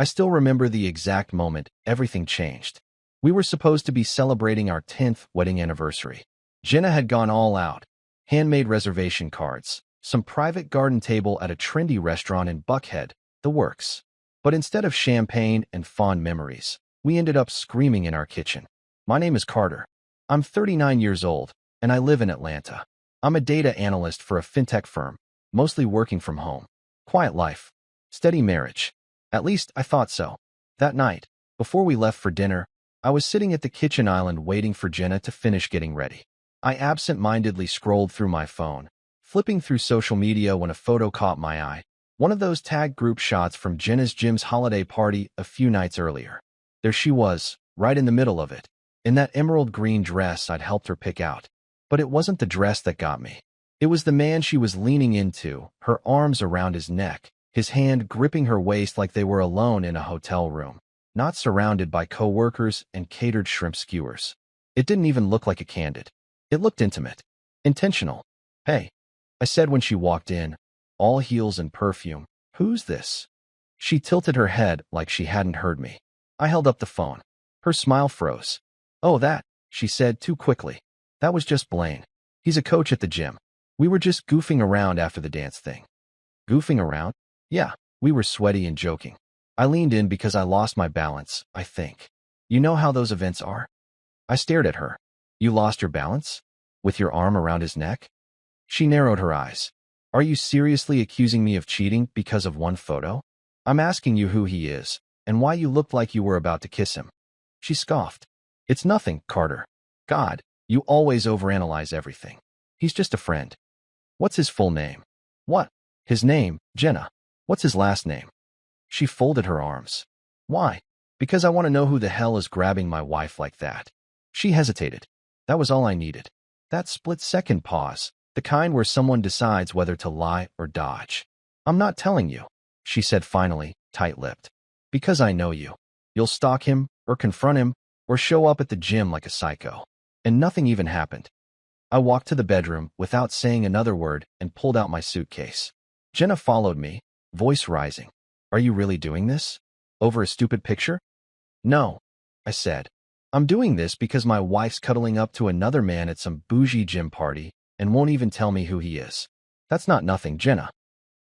I still remember the exact moment everything changed. We were supposed to be celebrating our 10th wedding anniversary. Jenna had gone all out. Handmade reservation cards, some private garden table at a trendy restaurant in Buckhead, the works. But instead of champagne and fond memories, we ended up screaming in our kitchen. My name is Carter. I'm 39 years old, and I live in Atlanta. I'm a data analyst for a fintech firm, mostly working from home. Quiet life. Steady marriage. At least I thought so. That night, before we left for dinner, I was sitting at the kitchen island waiting for Jenna to finish getting ready. I absent-mindedly scrolled through my phone, flipping through social media when a photo caught my eye. One of those tag group shots from Jenna's gym's holiday party a few nights earlier. There she was, right in the middle of it, in that emerald green dress I'd helped her pick out. But it wasn't the dress that got me. It was the man she was leaning into, her arms around his neck, his hand gripping her waist like they were alone in a hotel room, not surrounded by coworkers and catered shrimp skewers. It didn't even look like a candid. It looked intimate. Intentional. "Hey," I said when she walked in, all heels and perfume. "Who's this?" She tilted her head like she hadn't heard me. I held up the phone. Her smile froze. "Oh, that," she said too quickly. "That was just Blaine. He's a coach at the gym. We were just goofing around after the dance thing." Goofing around? Yeah, we were sweaty and joking. I leaned in because I lost my balance, I think. You know how those events are? I stared at her. "You lost your balance? With your arm around his neck?" She narrowed her eyes. "Are you seriously accusing me of cheating because of one photo? I'm asking you who he is, and why you looked like you were about to kiss him." She scoffed. "It's nothing, Carter. God, you always overanalyze everything. He's just a friend." "What's his full name?" "What? His name, Jenna. What's his last name?" She folded her arms. "Why?" "Because I want to know who the hell is grabbing my wife like that." She hesitated. That was all I needed. That split-second pause, the kind where someone decides whether to lie or dodge. "I'm not telling you," she said finally, tight-lipped. "Because I know you. You'll stalk him, or confront him, or show up at the gym like a psycho." And nothing even happened. I walked to the bedroom without saying another word and pulled out my suitcase. Jenna followed me, voice rising. "Are you really doing this? Over a stupid picture?" "No," I said. "I'm doing this because my wife's cuddling up to another man at some bougie gym party and won't even tell me who he is." "That's not nothing, Jenna.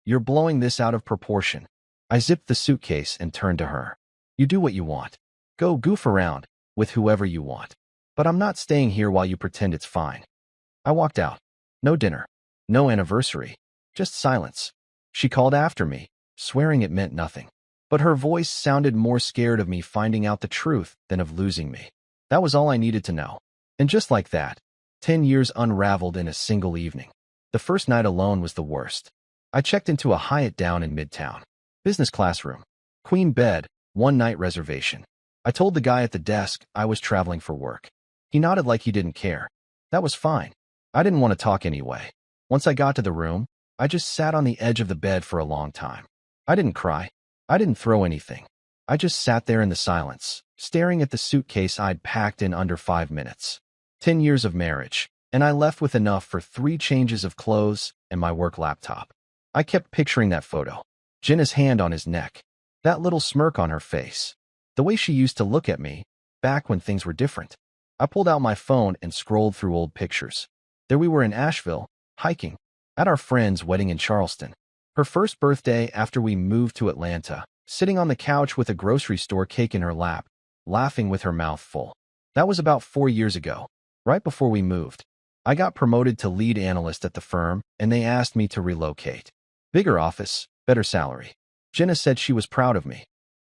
You're blowing this out of proportion." I zipped the suitcase and turned to her. "You do what you want. Go goof around with whoever you want. But I'm not staying here while you pretend it's fine." I walked out. No dinner. No anniversary. Just silence. She called after me, swearing it meant nothing. But her voice sounded more scared of me finding out the truth than of losing me. That was all I needed to know. And just like that, 10 years unraveled in a single evening. The first night alone was the worst. I checked into a Hyatt down in Midtown. Business class room. Queen bed, one-night reservation. I told the guy at the desk I was traveling for work. He nodded like he didn't care. That was fine. I didn't want to talk anyway. Once I got to the room, I just sat on the edge of the bed for a long time. I didn't cry. I didn't throw anything. I just sat there in the silence, staring at the suitcase I'd packed in under 5 minutes. 10 years of marriage, and I left with enough for 3 changes of clothes and my work laptop. I kept picturing that photo. Jenna's hand on his neck. That little smirk on her face. The way she used to look at me, back when things were different. I pulled out my phone and scrolled through old pictures. There we were in Asheville, hiking, at our friend's wedding in Charleston. Her first birthday after we moved to Atlanta, sitting on the couch with a grocery store cake in her lap, laughing with her mouth full. That was about 4 years ago, right before we moved. I got promoted to lead analyst at the firm, and they asked me to relocate. Bigger office, better salary. Jenna said she was proud of me.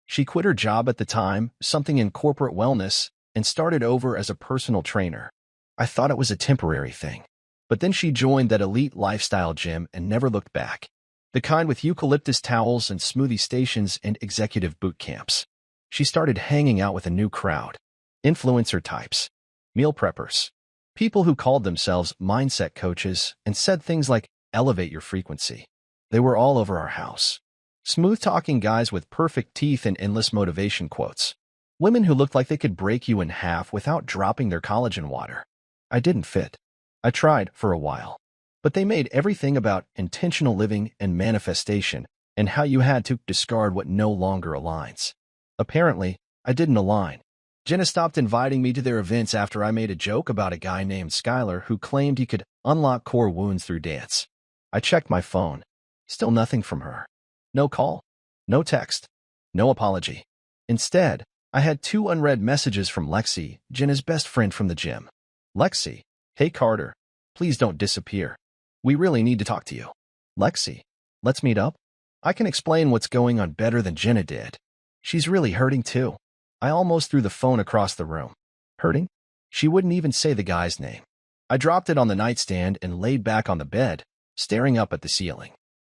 She quit her job at the time, something in corporate wellness, and started over as a personal trainer. I thought it was a temporary thing. But then she joined that elite lifestyle gym and never looked back. The kind with eucalyptus towels and smoothie stations and executive boot camps. She started hanging out with a new crowd. Influencer types. Meal preppers. People who called themselves mindset coaches and said things like, "Elevate your frequency." They were all over our house. Smooth-talking guys with perfect teeth and endless motivation quotes. Women who looked like they could break you in half without dropping their collagen water. I didn't fit. I tried for a while. But they made everything about intentional living and manifestation, and how you had to discard what no longer aligns. Apparently, I didn't align. Jenna stopped inviting me to their events after I made a joke about a guy named Skylar who claimed he could unlock core wounds through dance. I checked my phone. Still nothing from her. No call. No text. No apology. Instead, I had 2 unread messages from Lexi, Jenna's best friend from the gym. Lexi, hey Carter, please don't disappear. We really need to talk to you. Lexi, let's meet up. I can explain what's going on better than Jenna did. She's really hurting too. I almost threw the phone across the room. Hurting? She wouldn't even say the guy's name. I dropped it on the nightstand and laid back on the bed, staring up at the ceiling.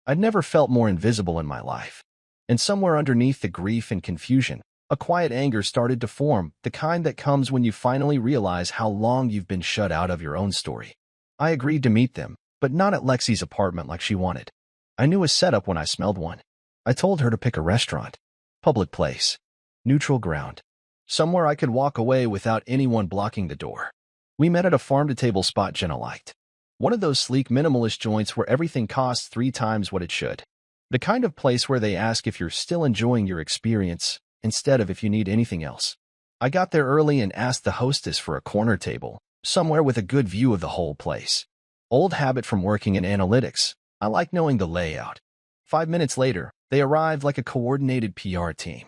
I'd never felt more invisible in my life. And somewhere underneath the grief and confusion, a quiet anger started to form, the kind that comes when you finally realize how long you've been shut out of your own story. I agreed to meet them, but not at Lexi's apartment like she wanted. I knew a setup when I smelled one. I told her to pick a restaurant, public place, neutral ground, somewhere I could walk away without anyone blocking the door. We met at a farm-to-table spot Jenna liked. One of those sleek minimalist joints where everything costs 3 times what it should. The kind of place where they ask if you're still enjoying your experience, instead of if you need anything else. I got there early and asked the hostess for a corner table, somewhere with a good view of the whole place. Old habit from working in analytics, I like knowing the layout. 5 minutes later, they arrived like a coordinated PR team.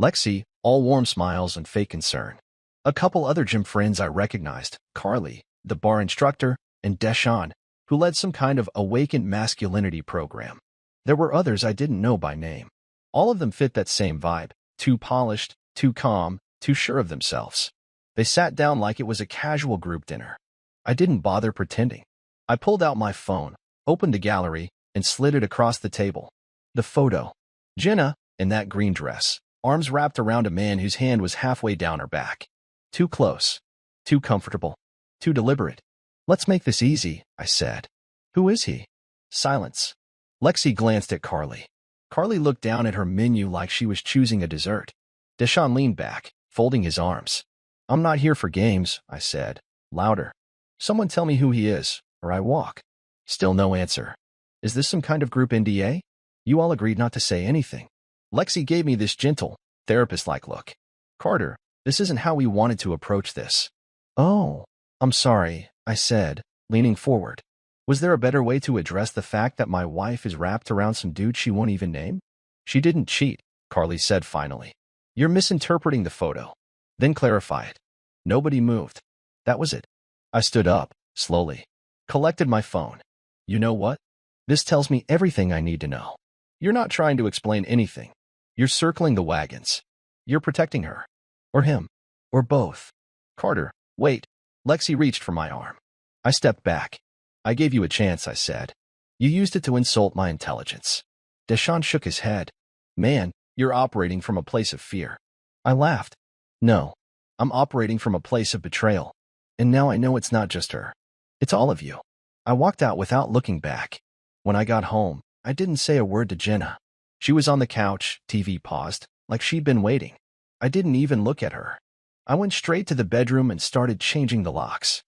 Lexi, all warm smiles and fake concern. A couple other gym friends I recognized, Carly, the bar instructor, and Deshawn, who led some kind of awakened masculinity program. There were others I didn't know by name. All of them fit that same vibe. Too polished, too calm, too sure of themselves. They sat down like it was a casual group dinner. I didn't bother pretending. I pulled out my phone, opened the gallery, and slid it across the table. The photo. Jenna, in that green dress, arms wrapped around a man whose hand was halfway down her back. Too close. Too comfortable. Too deliberate. Let's make this easy, I said. Who is he? Silence. Lexi glanced at Carly. Carly looked down at her menu like she was choosing a dessert. Deshawn leaned back, folding his arms. I'm not here for games, I said, louder. Someone tell me who he is, or I walk. Still no answer. Is this some kind of group NDA? You all agreed not to say anything. Lexi gave me this gentle, therapist-like look. Carter, this isn't how we wanted to approach this. Oh, I'm sorry, I said, leaning forward. Was there a better way to address the fact that my wife is wrapped around some dude she won't even name? She didn't cheat, Carly said finally. You're misinterpreting the photo. Then clarify it. Nobody moved. That was it. I stood up, slowly. Collected my phone. You know what? This tells me everything I need to know. You're not trying to explain anything. You're circling the wagons. You're protecting her. Or him. Or both. Carter, wait. Lexi reached for my arm. I stepped back. I gave you a chance, I said. You used it to insult my intelligence. Deshawn shook his head. Man, you're operating from a place of fear. I laughed. No, I'm operating from a place of betrayal. And now I know it's not just her. It's all of you. I walked out without looking back. When I got home, I didn't say a word to Jenna. She was on the couch, TV paused, like she'd been waiting. I didn't even look at her. I went straight to the bedroom and started changing the locks.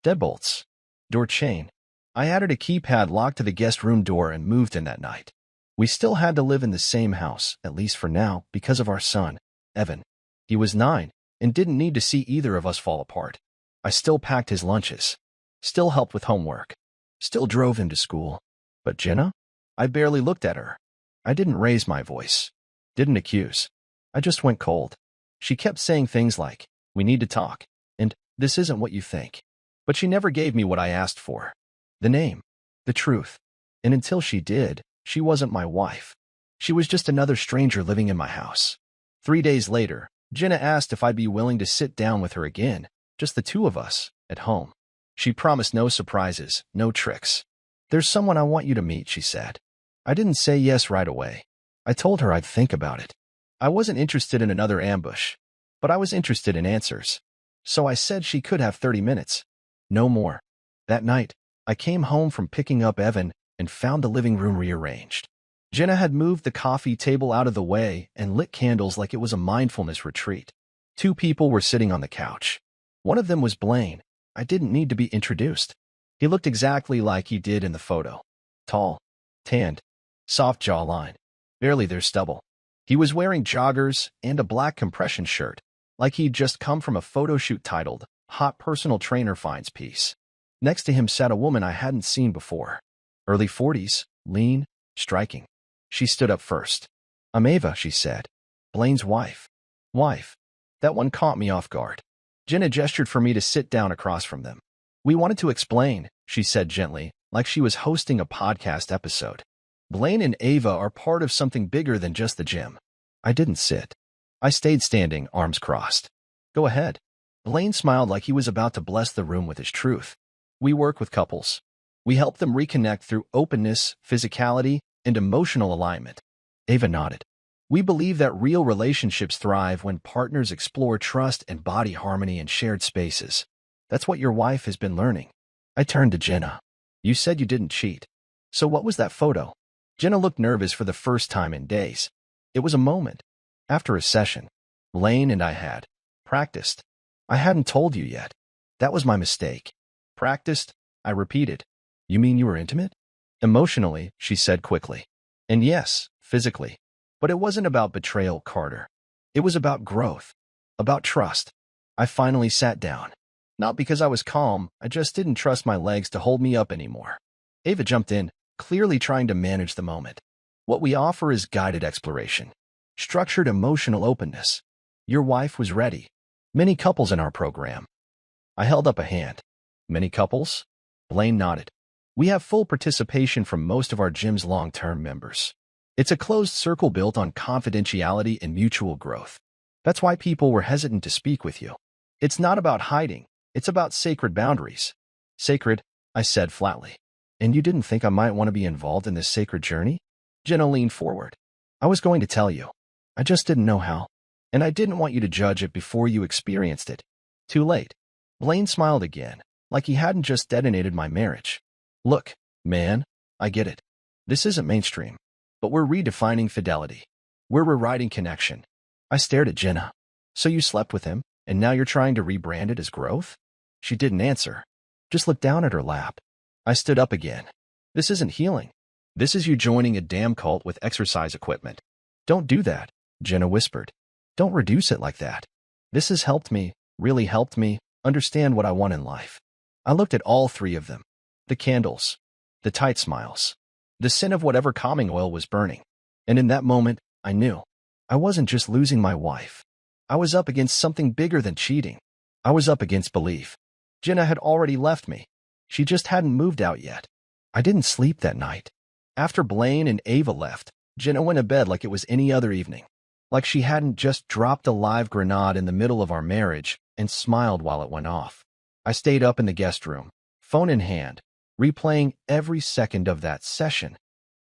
Deadbolts. Door chain. I added a keypad lock to the guest room door and moved in that night. We still had to live in the same house, at least for now, because of our son, Evan. He was 9 and didn't need to see either of us fall apart. I still packed his lunches. Still helped with homework. Still drove him to school. But Jenna? I barely looked at her. I didn't raise my voice. Didn't accuse. I just went cold. She kept saying things like, we need to talk, and this isn't what you think. But she never gave me what I asked for. The name. The truth. And until she did, she wasn't my wife. She was just another stranger living in my house. 3 days later, Jenna asked if I'd be willing to sit down with her again, just the 2 of us, at home. She promised no surprises, no tricks. There's someone I want you to meet, she said. I didn't say yes right away. I told her I'd think about it. I wasn't interested in another ambush, but I was interested in answers. So I said she could have 30 minutes. No more. That night, I came home from picking up Evan and found the living room rearranged. Jenna had moved the coffee table out of the way and lit candles like it was a mindfulness retreat. 2 people were sitting on the couch. One of them was Blaine. I didn't need to be introduced. He looked exactly like he did in the photo. Tall, tanned, soft jawline. Barely their stubble. He was wearing joggers and a black compression shirt, like he'd just come from a photo shoot titled, Hot Personal Trainer Finds Peace. Next to him sat a woman I hadn't seen before. Early 40s, lean, striking. She stood up first. "I'm Ava," she said. "Blaine's wife." Wife. That one caught me off guard. Jenna gestured for me to sit down across from them. "We wanted to explain," she said gently, like she was hosting a podcast episode. "Blaine and Ava are part of something bigger than just the gym." I didn't sit. I stayed standing, arms crossed. "Go ahead." Blaine smiled like he was about to bless the room with his truth. "We work with couples. We help them reconnect through openness, physicality, and emotional alignment." Ava nodded. "We believe that real relationships thrive when partners explore trust and body harmony in shared spaces. That's what your wife has been learning." I turned to Jenna. "You said you didn't cheat. So what was that photo?" Jenna looked nervous for the first time in days. It was a moment. After a session, Blaine and I had practiced. "I hadn't told you yet. That was my mistake." "Practiced?" I repeated. "You mean you were intimate?" "Emotionally," she said quickly. "And yes, physically. But it wasn't about betrayal, Carter. It was about growth. About trust." I finally sat down. Not because I was calm, I just didn't trust my legs to hold me up anymore. Ava jumped in, clearly trying to manage the moment. "What we offer is guided exploration. Structured emotional openness. Your wife was ready. Many couples in our program." I held up a hand. "Many couples?" Blaine nodded. "We have full participation from most of our gym's long-term members. It's a closed circle built on confidentiality and mutual growth. That's why people were hesitant to speak with you. It's not about hiding. It's about sacred boundaries." "Sacred," I said flatly. "And you didn't think I might want to be involved in this sacred journey?" Jenna leaned forward. "I was going to tell you. I just didn't know how. And I didn't want you to judge it before you experienced it. Too late." Blaine smiled again, like he hadn't just detonated my marriage. "Look, man, I get it. This isn't mainstream. But we're redefining fidelity. We're rewriting connection." I stared at Jenna. "So you slept with him, and now you're trying to rebrand it as growth?" She didn't answer. Just looked down at her lap. I stood up again. "This isn't healing. This is you joining a damn cult with exercise equipment." "Don't do that," Jenna whispered. "Don't reduce it like that. This has helped me, really helped me, understand what I want in life." I looked at all three of them. The candles. The tight smiles. The scent of whatever calming oil was burning. And in that moment, I knew. I wasn't just losing my wife. I was up against something bigger than cheating. I was up against belief. Jenna had already left me. She just hadn't moved out yet. I didn't sleep that night. After Blaine and Ava left, Jenna went to bed like it was any other evening. Like she hadn't just dropped a live grenade in the middle of our marriage and smiled while it went off. I stayed up in the guest room, phone in hand, replaying every second of that session.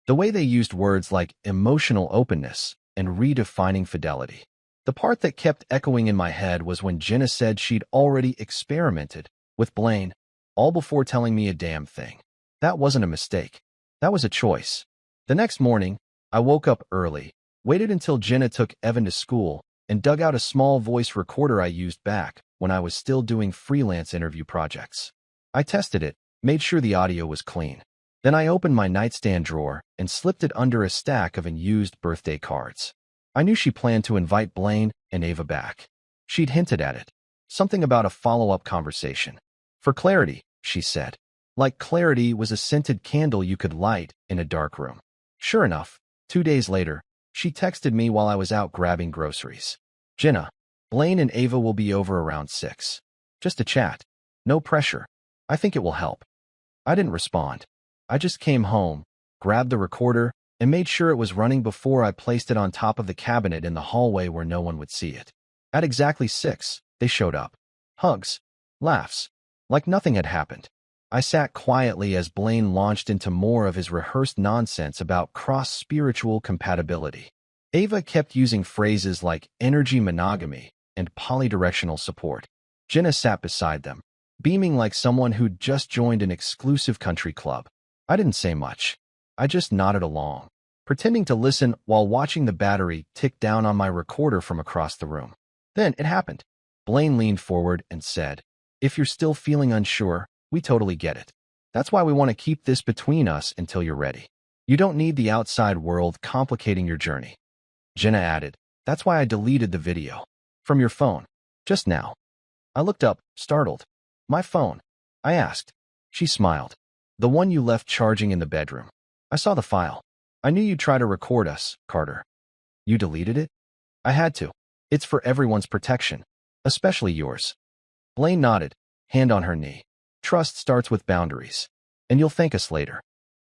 The way they used words like emotional openness and redefining fidelity. The part that kept echoing in my head was when Jenna said she'd already experimented with Blaine, all before telling me a damn thing. That wasn't a mistake. That was a choice. The next morning, I woke up early, waited until Jenna took Evan to school, and dug out a small voice recorder I used back when I was still doing freelance interview projects. I tested it, made sure the audio was clean. Then I opened my nightstand drawer and slipped it under a stack of unused birthday cards. I knew she planned to invite Blaine and Ava back. She'd hinted at it. Something about a follow-up conversation. "For clarity," she said. Like clarity was a scented candle you could light in a dark room. Sure enough, 2 days later, she texted me while I was out grabbing groceries. "Jenna, Blaine and Ava will be over around 6. Just a chat. No pressure. I think it will help." I didn't respond. I just came home, grabbed the recorder, and made sure it was running before I placed it on top of the cabinet in the hallway where no one would see it. At exactly 6, they showed up. Hugs. Laughs. Like nothing had happened. I sat quietly as Blaine launched into more of his rehearsed nonsense about cross-spiritual compatibility. Ava kept using phrases like energy monogamy and polydirectional support. Jenna sat beside them, beaming like someone who'd just joined an exclusive country club. I didn't say much. I just nodded along, pretending to listen while watching the battery tick down on my recorder from across the room. Then it happened. Blaine leaned forward and said, "If you're still feeling unsure, we totally get it. That's why we want to keep this between us until you're ready." You don't need the outside world complicating your journey. Jenna added, that's why I deleted the video. From your phone. Just now. I looked up, startled. My phone? I asked. She smiled. The one you left charging in the bedroom. I saw the file. I knew you'd try to record us, Carter. You deleted it? I had to. It's for everyone's protection. Especially yours. Blaine nodded, hand on her knee. Trust starts with boundaries. And you'll thank us later.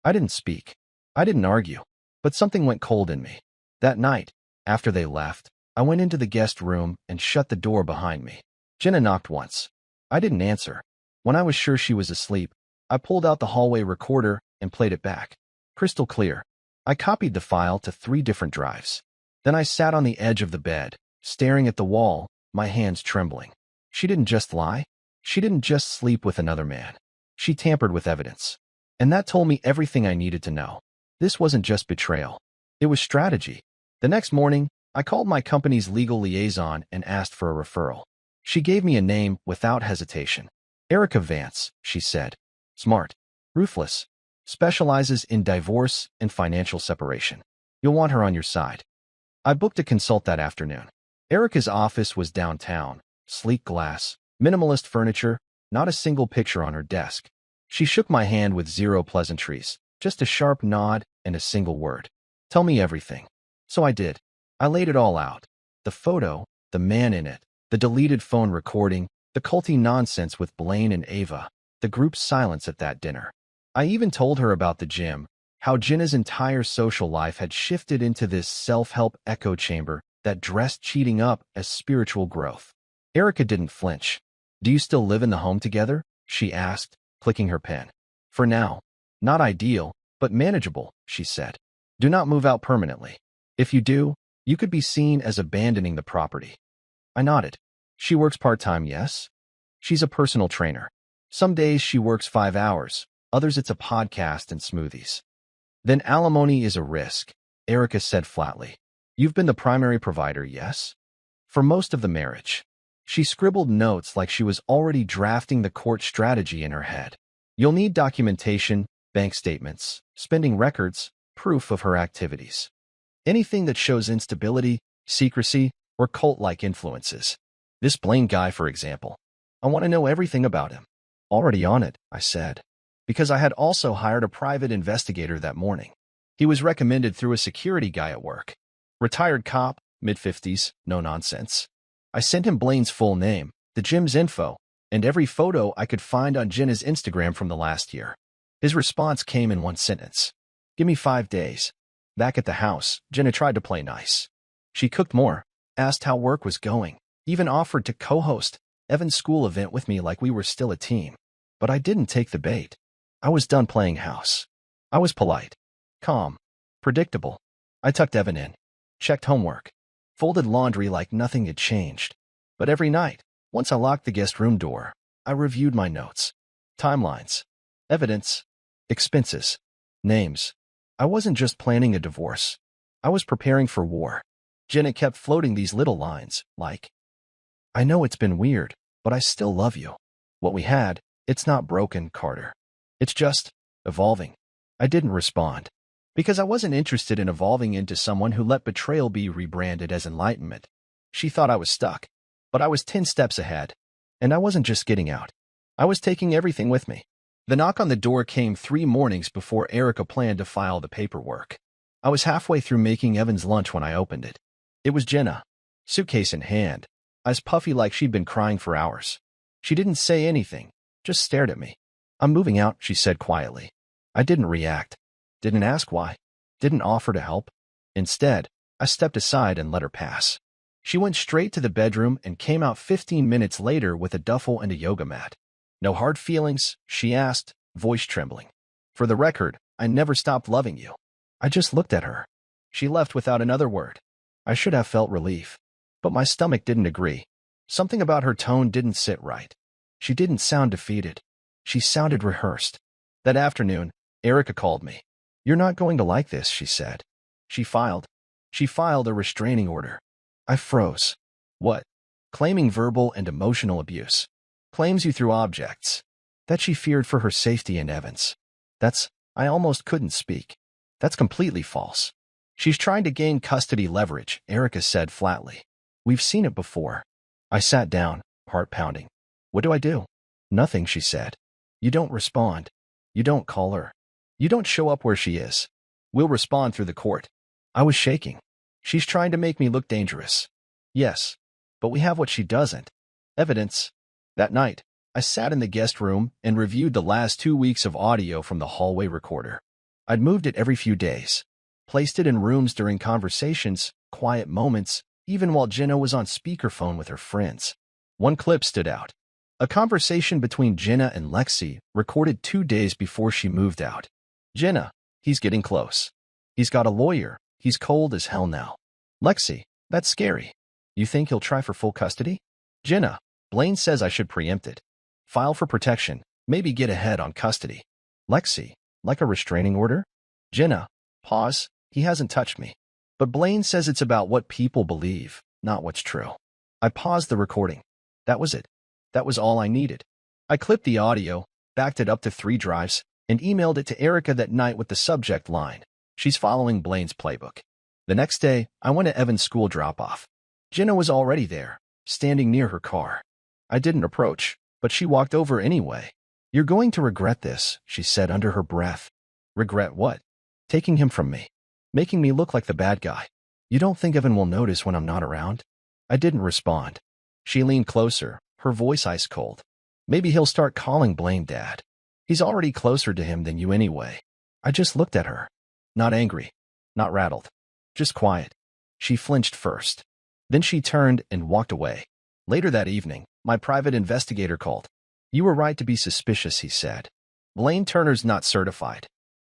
I didn't speak. I didn't argue. But something went cold in me. That night, after they left, I went into the guest room and shut the door behind me. Jenna knocked once. I didn't answer. When I was sure she was asleep, I pulled out the hallway recorder and played it back. Crystal clear. I copied the file to 3 different drives. Then I sat on the edge of the bed, staring at the wall, my hands trembling. She didn't just lie. She didn't just sleep with another man. She tampered with evidence. And that told me everything I needed to know. This wasn't just betrayal. It was strategy. The next morning, I called my company's legal liaison and asked for a referral. She gave me a name without hesitation. Erica Vance, she said. Smart. Ruthless. Specializes in divorce and financial separation. You'll want her on your side. I booked a consult that afternoon. Erica's office was downtown. Sleek glass, minimalist furniture, not a single picture on her desk. She shook my hand with 0 pleasantries, just a sharp nod and a single word. Tell me everything. So I did. I laid it all out. The photo, the man in it, the deleted phone recording, the culty nonsense with Blaine and Ava, the group's silence at that dinner. I even told her about the gym, how Jenna's entire social life had shifted into this self-help echo chamber that dressed cheating up as spiritual growth. Erica didn't flinch. Do you still live in the home together? She asked, clicking her pen. For now. Not ideal, but manageable, she said. Do not move out permanently. If you do, you could be seen as abandoning the property. I nodded. She works part-time, yes? She's a personal trainer. Some days she works 5 hours, others it's a podcast and smoothies. Then alimony is a risk, Erica said flatly. You've been the primary provider, yes? For most of the marriage. She scribbled notes like she was already drafting the court strategy in her head. You'll need documentation, bank statements, spending records, proof of her activities. Anything that shows instability, secrecy, or cult-like influences. This Blaine guy, for example. I want to know everything about him. Already on it, I said. Because I had also hired a private investigator that morning. He was recommended through a security guy at work. Retired cop, mid-50s, no nonsense. I sent him Blaine's full name, the gym's info, and every photo I could find on Jenna's Instagram from the last year. His response came in 1 sentence. Give me 5 days. Back at the house, Jenna tried to play nice. She cooked more, asked how work was going, even offered to co-host Evan's school event with me like we were still a team. But I didn't take the bait. I was done playing house. I was polite, calm, predictable. I tucked Evan in, checked homework, folded laundry like nothing had changed. But every night, once I locked the guest room door, I reviewed my notes, timelines, evidence, expenses, names. I wasn't just planning a divorce. I was preparing for war. Jenna kept floating these little lines, like, I know it's been weird, but I still love you. What we had, it's not broken, Carter. It's just evolving. I didn't respond. Because I wasn't interested in evolving into someone who let betrayal be rebranded as enlightenment. She thought I was stuck. But I was 10 steps ahead. And I wasn't just getting out. I was taking everything with me. The knock on the door came 3 mornings before Erica planned to file the paperwork. I was halfway through making Evan's lunch when I opened it. It was Jenna, suitcase in hand, eyes puffy like she'd been crying for hours. She didn't say anything, just stared at me. I'm moving out, she said quietly. I didn't react, didn't ask why, didn't offer to help. Instead, I stepped aside and let her pass. She went straight to the bedroom and came out 15 minutes later with a duffel and a yoga mat. No hard feelings, she asked, voice trembling. For the record, I never stopped loving you. I just looked at her. She left without another word. I should have felt relief. But my stomach didn't agree. Something about her tone didn't sit right. She didn't sound defeated. She sounded rehearsed. That afternoon, Erica called me. You're not going to like this, she said. She filed a restraining order. I froze. What? Claiming verbal and emotional abuse. Claims you through objects. That she feared for her safety and Evan's. I almost couldn't speak. That's completely false. She's trying to gain custody leverage, Erica said flatly. We've seen it before. I sat down, heart pounding. What do? Nothing, she said. You don't respond. You don't call her. You don't show up where she is. We'll respond through the court. I was shaking. She's trying to make me look dangerous. Yes, but we have what she doesn't. Evidence. That night, I sat in the guest room and reviewed the last 2 weeks of audio from the hallway recorder. I'd moved it every few days, placed it in rooms during conversations, quiet moments, even while Jenna was on speakerphone with her friends. One clip stood out. A conversation between Jenna and Lexi, recorded 2 days before she moved out. Jenna, he's getting close. He's got a lawyer. He's cold as hell now. Lexi, that's scary. You think he'll try for full custody? Jenna, Blaine says I should preempt it. File for protection, maybe get ahead on custody. Lexi, like a restraining order? Jenna, pause, he hasn't touched me. But Blaine says it's about what people believe, not what's true. I paused the recording. That was it. That was all I needed. I clipped the audio, backed it up to 3 drives, and emailed it to Erica that night with the subject line, she's following Blaine's playbook. The next day, I went to Evan's school drop-off. Jenna was already there, standing near her car. I didn't approach, but she walked over anyway. You're going to regret this, she said under her breath. Regret what? Taking him from me. Making me look like the bad guy. You don't think Evan will notice when I'm not around? I didn't respond. She leaned closer, her voice ice cold. Maybe he'll start calling Blaine Dad. He's already closer to him than you anyway. I just looked at her. Not angry. Not rattled. Just quiet. She flinched first. Then she turned and walked away. Later that evening, my private investigator called. You were right to be suspicious, he said. Blaine Turner's not certified.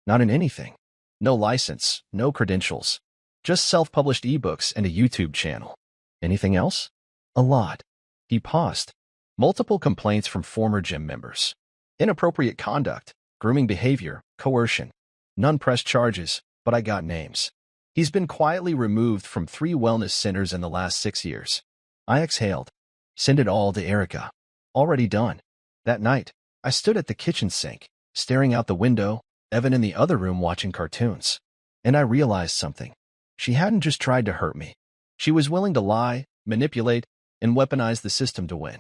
Not in anything. No license, no credentials. Just self-published ebooks and a YouTube channel. Anything else? A lot. He paused. Multiple complaints from former gym members. Inappropriate conduct, grooming behavior, coercion. None pressed charges, but I got names. He's been quietly removed from 3 wellness centers in the last 6 years. I exhaled. Send it all to Erica. Already done. That night, I stood at the kitchen sink, staring out the window, Evan in the other room watching cartoons. And I realized something. She hadn't just tried to hurt me. She was willing to lie, manipulate, and weaponize the system to win.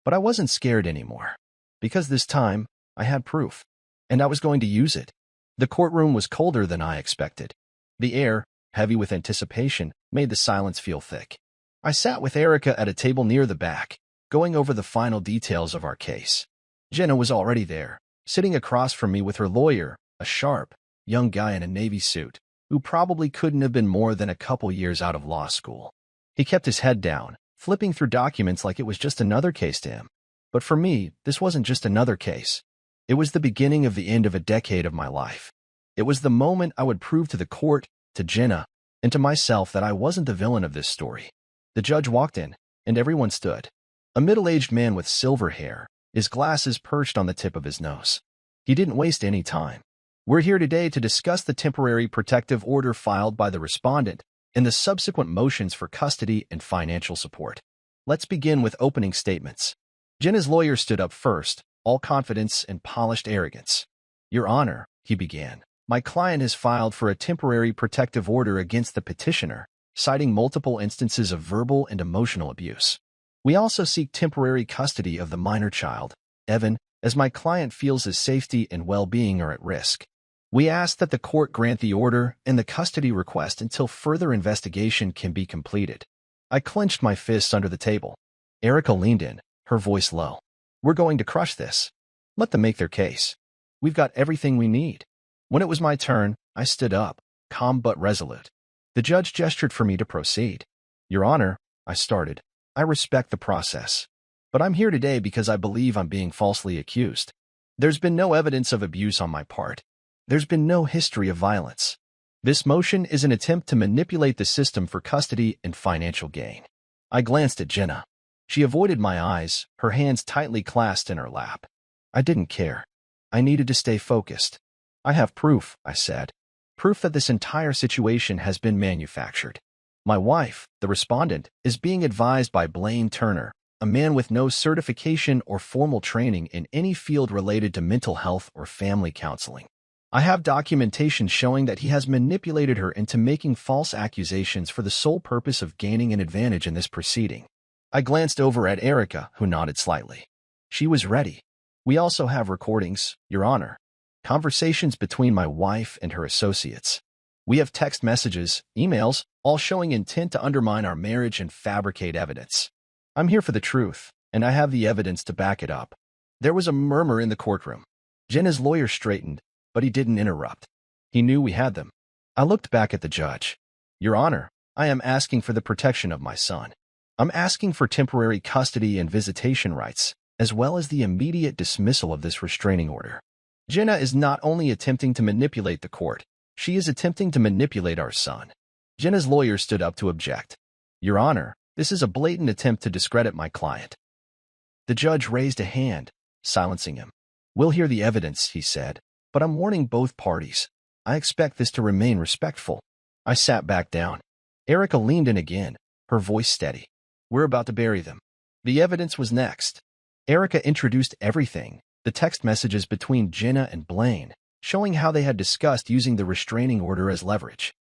But I wasn't scared anymore. Because this time, I had proof. And I was going to use it. The courtroom was colder than I expected. The air, heavy with anticipation, made the silence feel thick. I sat with Erica at a table near the back, going over the final details of our case. Jenna was already there, sitting across from me with her lawyer, a sharp, young guy in a navy suit, who probably couldn't have been more than a couple years out of law school. He kept his head down, flipping through documents like it was just another case to him. But for me, this wasn't just another case. It was the beginning of the end of a decade of my life. It was the moment I would prove to the court, to Jenna, and to myself that I wasn't the villain of this story. The judge walked in, and everyone stood. A middle-aged man with silver hair, his glasses perched on the tip of his nose. He didn't waste any time. We're here today to discuss the temporary protective order filed by the respondent and the subsequent motions for custody and financial support. Let's begin with opening statements. Jenna's lawyer stood up first, all confidence and polished arrogance. Your Honor, he began, my client has filed for a temporary protective order against the petitioner, citing multiple instances of verbal and emotional abuse. We also seek temporary custody of the minor child, Evan, as my client feels his safety and well-being are at risk. We ask that the court grant the order and the custody request until further investigation can be completed. I clenched my fists under the table. Erica leaned in, her voice low. We're going to crush this. Let them make their case. We've got everything we need. When it was my turn, I stood up, calm but resolute. The judge gestured for me to proceed. Your Honor, I started. I respect the process. But I'm here today because I believe I'm being falsely accused. There's been no evidence of abuse on my part. There's been no history of violence. This motion is an attempt to manipulate the system for custody and financial gain. I glanced at Jenna. She avoided my eyes, her hands tightly clasped in her lap. I didn't care. I needed to stay focused. I have proof, I said. Proof that this entire situation has been manufactured. My wife, the respondent, is being advised by Blaine Turner, a man with no certification or formal training in any field related to mental health or family counseling. I have documentation showing that he has manipulated her into making false accusations for the sole purpose of gaining an advantage in this proceeding. I glanced over at Erica, who nodded slightly. She was ready. We also have recordings, Your Honor. Conversations between my wife and her associates. We have text messages, emails, all showing intent to undermine our marriage and fabricate evidence. I'm here for the truth, and I have the evidence to back it up. There was a murmur in the courtroom. Jenna's lawyer straightened, but he didn't interrupt. He knew we had them. I looked back at the judge. Your Honor, I am asking for the protection of my son. I'm asking for temporary custody and visitation rights, as well as the immediate dismissal of this restraining order. Jenna is not only attempting to manipulate the court, she is attempting to manipulate our son. Jenna's lawyer stood up to object. Your Honor, this is a blatant attempt to discredit my client. The judge raised a hand, silencing him. We'll hear the evidence, he said, but I'm warning both parties. I expect this to remain respectful. I sat back down. Erica leaned in again, her voice steady. We're about to bury them. The evidence was next. Erica introduced everything, the text messages between Jenna and Blaine, showing how they had discussed using the restraining order as leverage.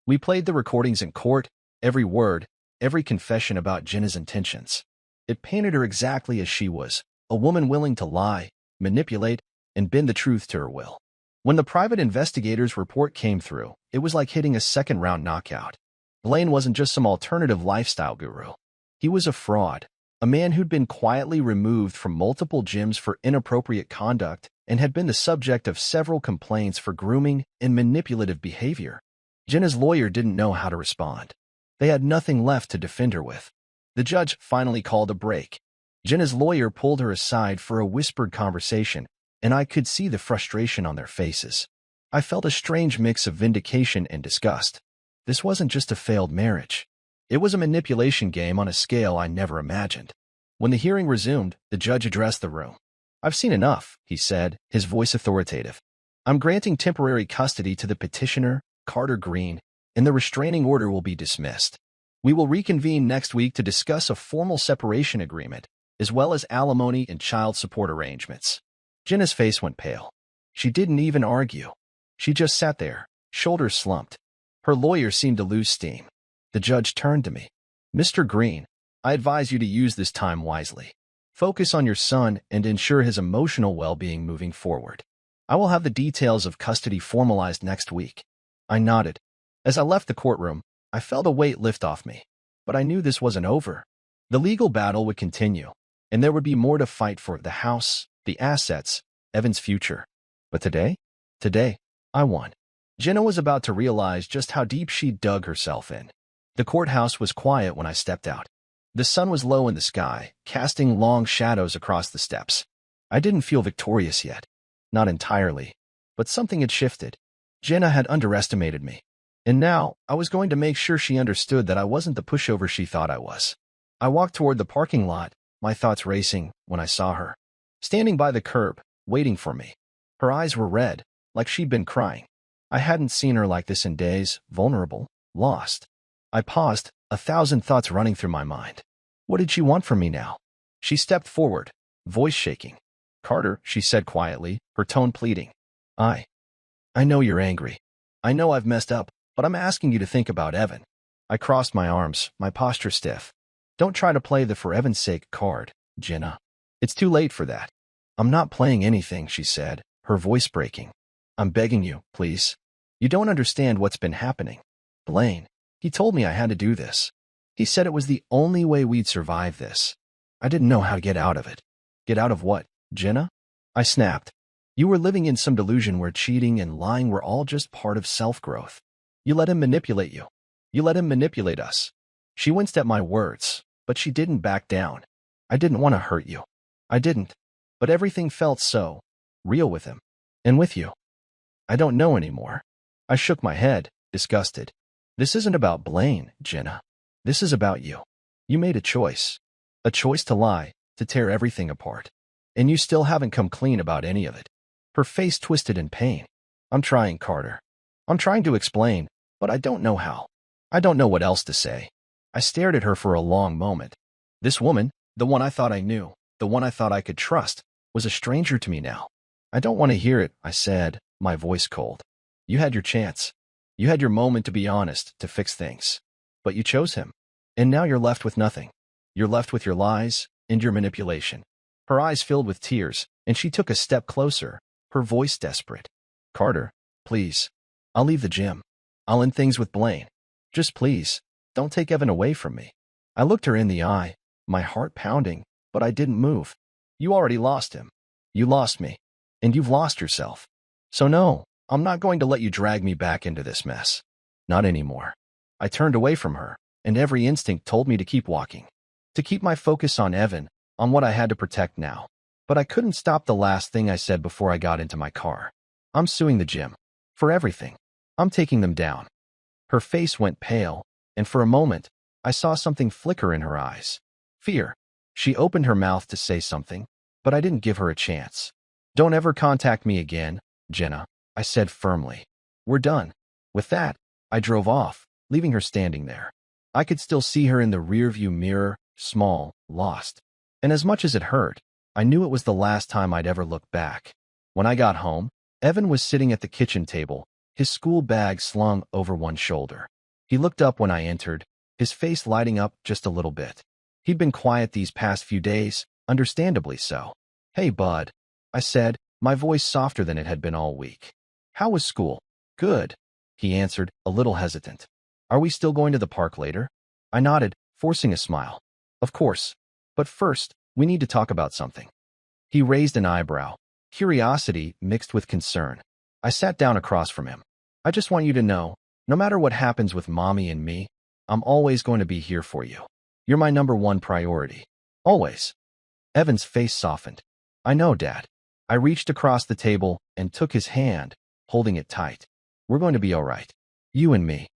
We played the recordings in court, every word, every confession about Jenna's intentions. It painted her exactly as she was, a woman willing to lie, manipulate, and bend the truth to her will. When the private investigator's report came through, it was like hitting a second-round knockout. Blaine wasn't just some alternative lifestyle guru. He was a fraud, a man who'd been quietly removed from multiple gyms for inappropriate conduct and had been the subject of several complaints for grooming and manipulative behavior. Jenna's lawyer didn't know how to respond. They had nothing left to defend her with. The judge finally called a break. Jenna's lawyer pulled her aside for a whispered conversation, and I could see the frustration on their faces. I felt a strange mix of vindication and disgust. This wasn't just a failed marriage. It was a manipulation game on a scale I never imagined. When the hearing resumed, the judge addressed the room. I've seen enough, he said, his voice authoritative. I'm granting temporary custody to the petitioner, Carter Green, and the restraining order will be dismissed. We will reconvene next week to discuss a formal separation agreement, as well as alimony and child support arrangements. Jenna's face went pale. She didn't even argue. She just sat there, shoulders slumped. Her lawyer seemed to lose steam. The judge turned to me. Mr. Green, I advise you to use this time wisely. Focus on your son and ensure his emotional well-being moving forward. I will have the details of custody formalized next week. I nodded. As I left the courtroom, I felt a weight lift off me. But I knew this wasn't over. The legal battle would continue, and there would be more to fight for: the house, the assets, Evan's future. But today, I won. Jenna was about to realize just how deep she'd dug herself in. The courthouse was quiet when I stepped out. The sun was low in the sky, casting long shadows across the steps. I didn't feel victorious yet. Not entirely. But something had shifted. Jenna had underestimated me. And now, I was going to make sure she understood that I wasn't the pushover she thought I was. I walked toward the parking lot, my thoughts racing, when I saw her. Standing by the curb, waiting for me. Her eyes were red, like she'd been crying. I hadn't seen her like this in days, vulnerable, lost. I paused, 1,000 thoughts running through my mind. What did she want from me now? She stepped forward, voice shaking. Carter, she said quietly, her tone pleading. I know you're angry. I know I've messed up, but I'm asking you to think about Evan. I crossed my arms, my posture stiff. Don't try to play the for Evan's sake card, Jenna. It's too late for that. I'm not playing anything, she said, her voice breaking. I'm begging you, please. You don't understand what's been happening. Blaine, he told me I had to do this. He said it was the only way we'd survive this. I didn't know how to get out of it. Get out of what, Jenna? I snapped. You were living in some delusion where cheating and lying were all just part of self-growth. You let him manipulate you. You let him manipulate us. She winced at my words, but she didn't back down. I didn't want to hurt you. I didn't. But everything felt so real with him. And with you. I don't know anymore. I shook my head, disgusted. This isn't about Blaine, Jenna. This is about you. You made a choice. A choice to lie, to tear everything apart. And you still haven't come clean about any of it. Her face twisted in pain. I'm trying, Carter. I'm trying to explain, but I don't know how. I don't know what else to say. I stared at her for a long moment. This woman, the one I thought I knew, the one I thought I could trust, was a stranger to me now. I don't want to hear it, I said, my voice cold. You had your chance. You had your moment to be honest, to fix things. But you chose him. And now you're left with nothing. You're left with your lies and your manipulation. Her eyes filled with tears, and she took a step closer, her voice desperate. Carter, please. I'll leave the gym. I'll end things with Blaine. Just please, don't take Evan away from me. I looked her in the eye, my heart pounding, but I didn't move. You already lost him. You lost me. And you've lost yourself. So no, I'm not going to let you drag me back into this mess. Not anymore. I turned away from her, and every instinct told me to keep walking. To keep my focus on Evan, on what I had to protect now. But I couldn't stop the last thing I said before I got into my car. I'm suing the gym. For everything. I'm taking them down. Her face went pale, and for a moment, I saw something flicker in her eyes. Fear. She opened her mouth to say something, but I didn't give her a chance. Don't ever contact me again, Jenna, I said firmly. We're done. With that, I drove off, leaving her standing there. I could still see her in the rearview mirror, small, lost. And as much as it hurt, I knew it was the last time I'd ever look back. When I got home, Evan was sitting at the kitchen table, his school bag slung over one shoulder. He looked up when I entered, his face lighting up just a little bit. He'd been quiet these past few days, understandably so. Hey, bud, I said, my voice softer than it had been all week. How was school? Good, he answered, a little hesitant. Are we still going to the park later? I nodded, forcing a smile. Of course. But first, we need to talk about something. He raised an eyebrow, curiosity mixed with concern. I sat down across from him. I just want you to know, no matter what happens with Mommy and me, I'm always going to be here for you. You're my #1 priority. Always. Evan's face softened. I know, Dad. I reached across the table and took his hand, holding it tight. We're going to be all right. You and me.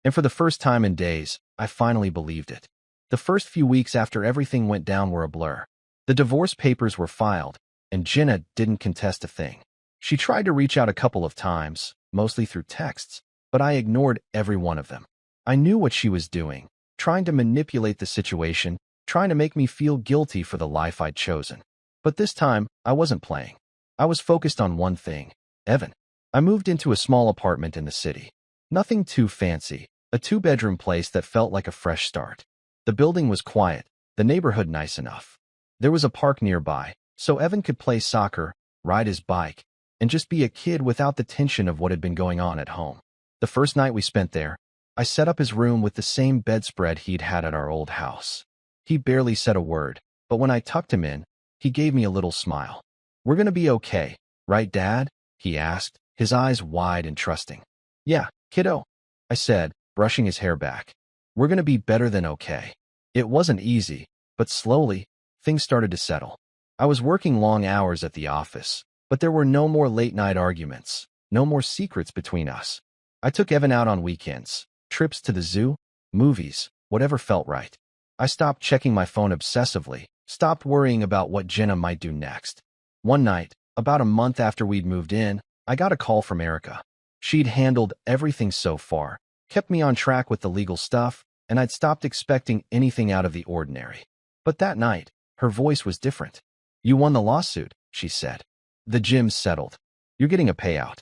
And for the first time in days, I finally believed it. The first few weeks after everything went down were a blur. The divorce papers were filed, and Jenna didn't contest a thing. She tried to reach out a couple of times, mostly through texts, but I ignored every one of them. I knew what she was doing, trying to manipulate the situation, trying to make me feel guilty for the life I'd chosen. But this time, I wasn't playing. I was focused on one thing, Evan. I moved into a small apartment in the city. Nothing too fancy, a 2-bedroom place that felt like a fresh start. The building was quiet, the neighborhood nice enough. There was a park nearby, so Evan could play soccer, ride his bike, and just be a kid without the tension of what had been going on at home. The first night we spent there, I set up his room with the same bedspread he'd had at our old house. He barely said a word, but when I tucked him in, he gave me a little smile. We're gonna be okay, right, Dad? He asked, his eyes wide and trusting. Yeah, kiddo, I said, brushing his hair back. We're gonna be better than okay. It wasn't easy, but slowly, things started to settle. I was working long hours at the office, but there were no more late-night arguments, no more secrets between us. I took Evan out on weekends, trips to the zoo, movies, whatever felt right. I stopped checking my phone obsessively, stopped worrying about what Jenna might do next. One night, about a month after we'd moved in, I got a call from Erica. She'd handled everything so far, kept me on track with the legal stuff, and I'd stopped expecting anything out of the ordinary. But that night, her voice was different. You won the lawsuit, she said. The gym's settled. You're getting a payout.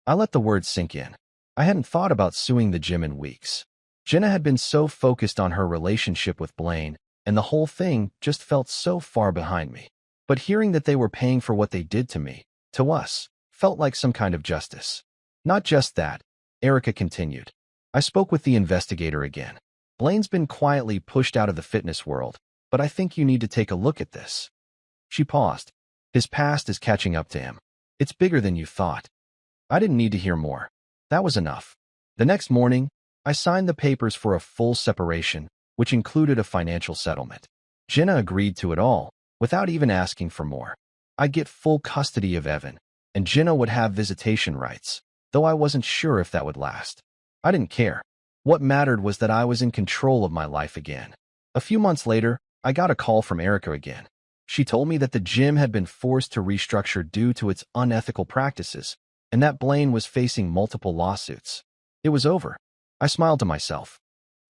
I let the words sink in. I hadn't thought about suing the gym in weeks. Jenna had been so focused on her relationship with Blaine, and the whole thing just felt so far behind me. But hearing that they were paying for what they did to me, to us, felt like some kind of justice. Not just that, Erica continued. I spoke with the investigator again. Blaine's been quietly pushed out of the fitness world, but I think you need to take a look at this. She paused. His past is catching up to him. It's bigger than you thought. I didn't need to hear more. That was enough. The next morning, I signed the papers for a full separation, which included a financial settlement. Jenna agreed to it all, without even asking for more. I'd get full custody of Evan, and Jenna would have visitation rights, though I wasn't sure if that would last. I didn't care. What mattered was that I was in control of my life again. A few months later, I got a call from Erica again. She told me that the gym had been forced to restructure due to its unethical practices, and that Blaine was facing multiple lawsuits. It was over. I smiled to myself.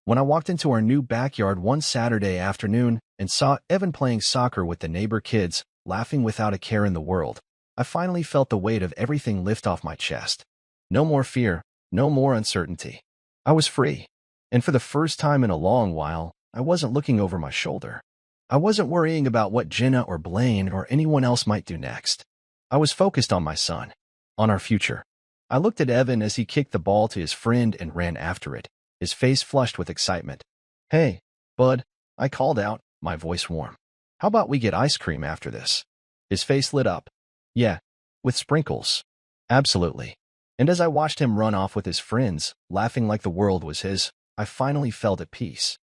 When I walked into our new backyard one Saturday afternoon and saw Evan playing soccer with the neighbor kids, laughing without a care in the world, I finally felt the weight of everything lift off my chest. No more fear, no more uncertainty. I was free. And for the first time in a long while, I wasn't looking over my shoulder. I wasn't worrying about what Jenna or Blaine or anyone else might do next. I was focused on my son, on our future. I looked at Evan as he kicked the ball to his friend and ran after it, his face flushed with excitement. "Hey, bud," I called out, my voice warm. "How about we get ice cream after this?" His face lit up. "Yeah, with sprinkles." "Absolutely." And as I watched him run off with his friends, laughing like the world was his, I finally felt at peace.